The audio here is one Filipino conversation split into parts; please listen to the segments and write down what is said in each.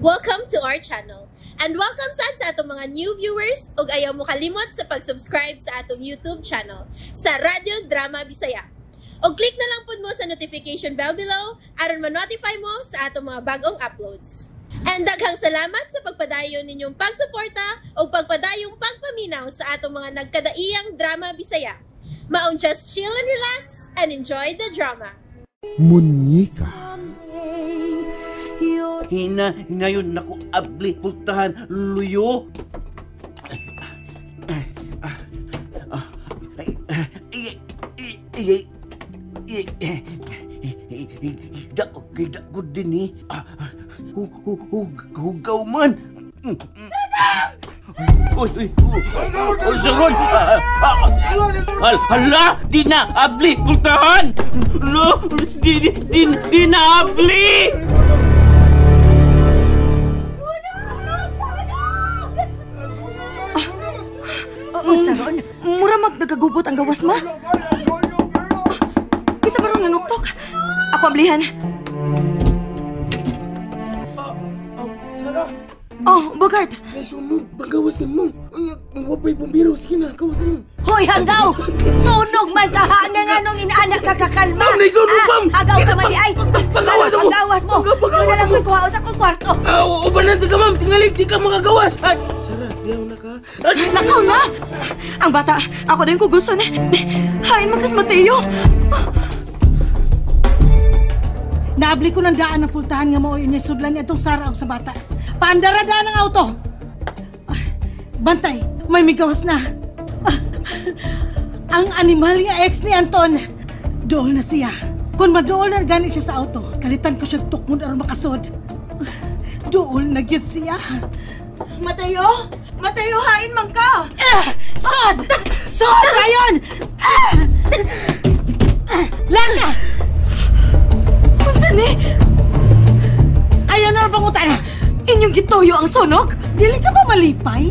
Welcome to our channel. And welcome sa atong mga new viewers ug ayaw mo kalimot sa pag-subscribe sa atong YouTube channel sa Radio Drama Bisaya. O click na lang pud mo sa notification bell below aron ma-notify mo sa atong mga bagong uploads. And daghang salamat sa pagpadayon ninyong pagsuporta o pagpadayong pagpaminaw sa atong mga nagkadaiyang Drama Bisaya. Maun just chill and relax and enjoy the drama. Munyika. Hinayon na ko abli pultahan luyo. Higda ko din eh. Hugaw man. Oy, Saron! Hala! Di na abli pultahan! Lo! Di na abli! Saron, mura nagagubot ang gawas ma. Bisa ba ron nanuktok? Ako ablihan. Sarah! Oh, Bogart! Ay, sunog. Pagawas na mo. Ay, mawapay bumbiro. Sige na, gawas na mo. Hoy, hanggaw! Sunog man ka ha! Nga nung inaanak ka kakalma! Ma'am, naisunog, ma'am! Hagaw ka man di ay! Pagawas mo! Pagawas mo! Wala lang ko'y kuhaos akong kwarto! Ubanan ka, ma'am! Tingalig, di ka makagawas! Sarah, diyaw na ka. Lakaw na! Ang bata, ako din ko gusto na. Hain makas Mateo! Naabli ko ng daan ng pultahan nga mo inyay sudlan niya itong Sara o sa bata. Paandara-daan ng auto! Bantay, may migawas na. Ang animal nga ex ni Anton, dool na siya. Kung madool na ganit siya sa auto, kalitan ko siya tukmod aron makasod. Dool na gyud siya. Mateo! Mateo, hain man ka! Sod! Sod, Rayon! Larga! Kunsa ni? Ayaw na pangutan. Inyong gitoyo ang sunog? Dili ka ba malipay?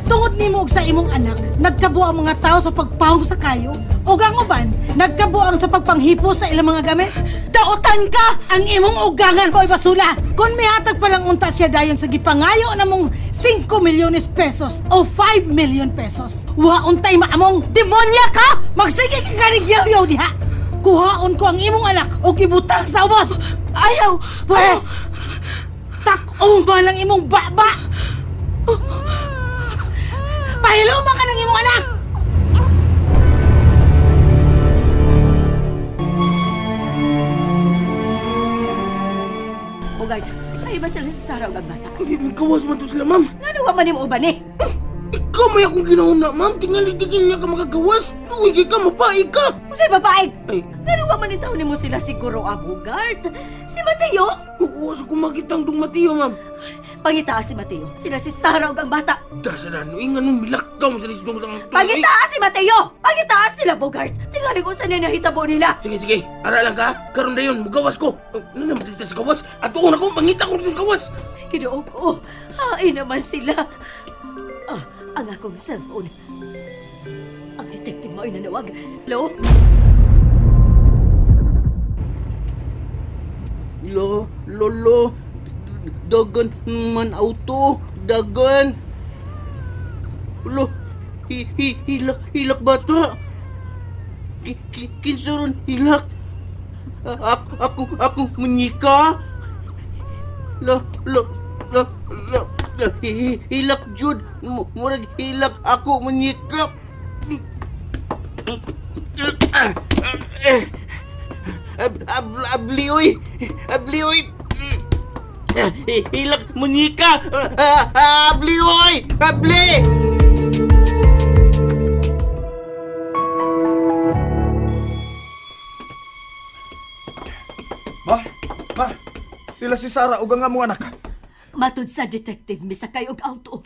Tungod nimo og sa imong anak, nagkabo ang mga tao sa pagpahog sa kayo, ug ang uban, nagkabo ang sa pagpanghipo sa ilang mga gamit. Daotan ka! Ang imong ugangan ko ibasula. Kung mihatag palang unta siya dayon sa gipangayo na mong 5 milyones pesos o 5 million pesos. Wa untay maamong demonya ka! Magsige ka kanigyaw-yaw diha. Kuhaon ko ang imong anak o gibutang sa ubos. Ayaw! Pwes! Tak-o man ang imong baba! Pahiluma ka ng imong anak! Bogart, ay ba sila si Sara o bata? Gawas man to sila, ma'am. Nga nawa man mo uban eh? Ikaw may akong ginauna, ma'am. Tingalig-tigil niya ka makagawas. Luwigi ka, mapaig ka. Usay babae! Ay, Nga nawa man itaw ni mo sila siguro, Bogart. Si Mateo? huwas ko makitang dong Mateo, ma'am. Pangitaas si Mateo. Sila si Sara o ang bata. Dasaran, ingan nung milakaw mo sa lisdong tang... Pangitaas si Mateo! Pangitaas sila, Bogart! Tingali ko saan na nahitabo nila. Sige. Ara lang ka. Karon dayon, magawas ko. Ano naman dito sa gawas? At ako na ko, pangita ko dito sa gawas. Kinuo ko. Hain naman sila. Ang akong cellphone. Ang detective mo ay nanawag. Hello? Lolo, dagan man auto, dagan. Lo, hilak bata. Kinsuron hilak. Ako menyika. Hilak jud. Murag hilak ako menyikap. Abli oy! Hilak munyika! Abli oy! Abli! Ma, sila si Sara ug ang among anak. Matud sa detective, misakay og auto.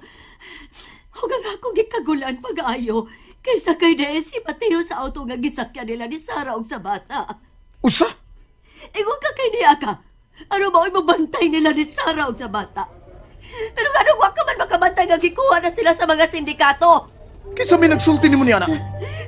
Huwag ako gikagulan pag-ayo. Kaysa kay si Mateo sa auto nga gisakyan nila ni Sara og sa bata. Usa? Ingon ka kay niya ka. Ano ba ay mabantay nila ni Sara og sa bata? Pero nga nung wak ka man makabantay nga gikuha na sila sa mga sindikato. Kinsa may nagsulti nimo ni anak?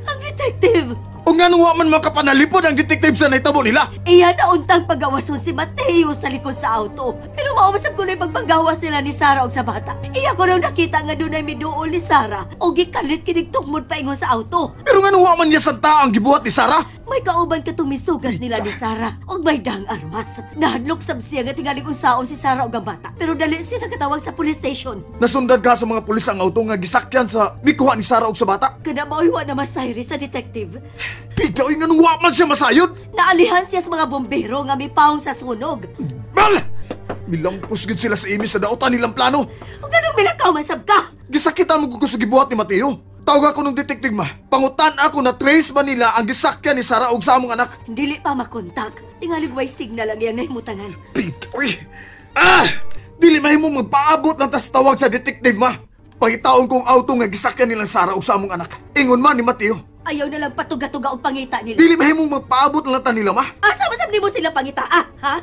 Ang detective! O nga nung wa man makapanalipod ang detective sa naitabo nila. Iya na untang pagawason si Mateo sa likod sa auto. Pero maumasap ko na yung pagpagawas nila ni Sarah og sa bata. Iya ko nang nakita nga doon ay miduol ni Sarah o gikalit kinigtukmod pa ingon sa auto. Pero nga nung wa man niya santa ang gibuhat ni Sarah. May kauban ka tumisugat nila ni Sarah og may dang armas. Nahadlok sab siya nga tingali kung saon si Sarah og ang bata. Pero dali siya nakatawag sa police station. Nasundan ka sa mga pulis ang auto nga gisakyan sa mikuha ni Sarah og sa bata. Kada mauiwa na masayri sa detective. Bigla nga nung wa man siya masayod. Naalihan siya sa mga bombero nga may pawong sa sunog. Mal! Milampos gid sila sa imis sa daotan nilang plano. O ganun minakaw masab ka. Gisakitan mo ko sa gibuhat ni Mateo. Tawag ako ng detective ma. Pangutan ako na trace ba nila ang gisakyan ni Sarah og sa among anak. Dili pa makontak. Tingalig way signal ang iyang nahimutangan. Pitoy! Dili mahimo magpaabot ng tas tawag sa detective ma. Pangitaon kong auto nga gisakyan nilang Sarah og sa among anak. Ingon man ni Mateo. Ayaw na lang patuga-tuga ang pangita nila. Dili mahimo magpaabot lang ta nila ma. Asa masab nimo sila pangita, ha?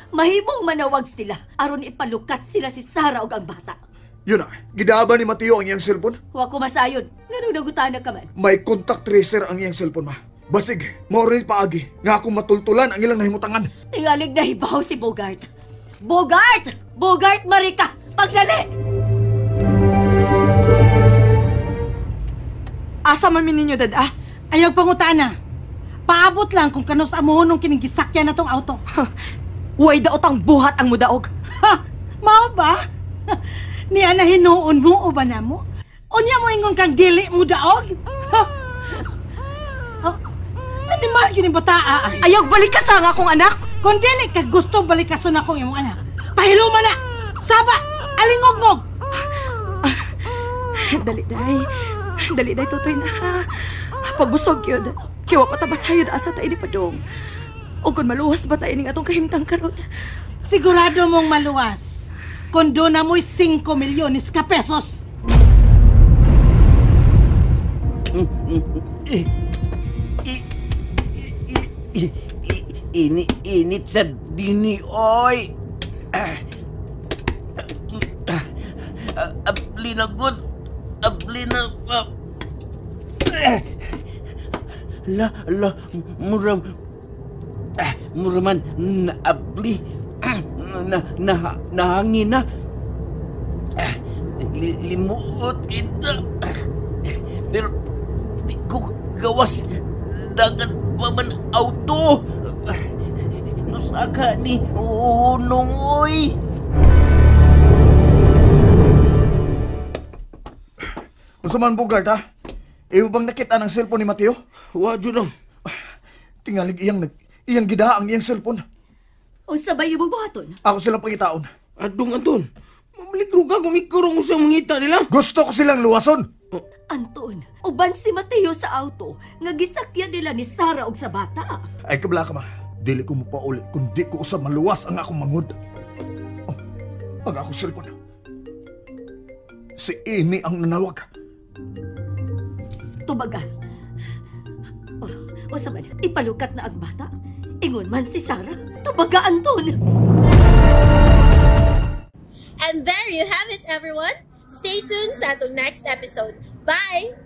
Mahimong manawag sila aron ipalukat sila si Sarah og ang bata. Yun na, gidaba ni Mateo ang iyang cellphone. Wa ko masayon. Ngano nagutana ka man? May contact tracer ang iyang cellphone ma. Basig, maorin paagi nga akong matultulan ang ilang nahimutangan. Tingalig na hibaw si Bogart. Bogart! Bogart Marika! Pagdali! Asa man min ninyo, dad, Ayaw pangutana. Paabot lang kung kanos amuhon nung kinigisakyan na tong auto. Way daotang buhat ang mudaog. Ha! Mao ba? Niya na hinuon mo o ba na mo? Unya mo ingon kang dili mo daog? Ha? Ha? Animal yun yung bataa. Ayaw balikasan akong anak. Kung dili ka gusto balikason akong imong anak, pahiluman na! Saba! Alingog-ngog! Dali, tutoy na, ha. Pagbusog yun, kiwa patabas hayod asa tayo ni Padong. O kung maluwas ba tayo ning atong kahimtang karon? Sigurado mong maluwas. Kondo na mo'y 5 milyones ka pesos. Init sa dini, oy. Abli na good. Abli na... Muraman na abli. Nahangin na. Limuot kita. Pero di ko gawas. Dagat pa man auto. Nusaka ni unong, oy. Unsa man Bogart ha? Imo bang nakita ng cellphone ni Mateo? Wadyo lang. Tingalig iyang gidaha ang iyang cellphone. O sabay yung buhaton? Ako silang pangitaon. Adong Anton. Mamaligro ka kung ikurong sa mangita nila. Gusto ko silang luwason. Anton, uban si Mateo sa auto nga gisakyan nila ni Sarah og sa bata. Ay kabla ka ma. Dili ko mo pa ulit kung di ko usab maluwas ang akong mangod. Oh, ang akong cellphone. Si Amy ang nanawag. Tubagal. O saman, ipalukat na ang bata. Ingon man si Sarah. Tubaga, Anton. And there you have it, everyone. Stay tuned sa atong next episode. Bye!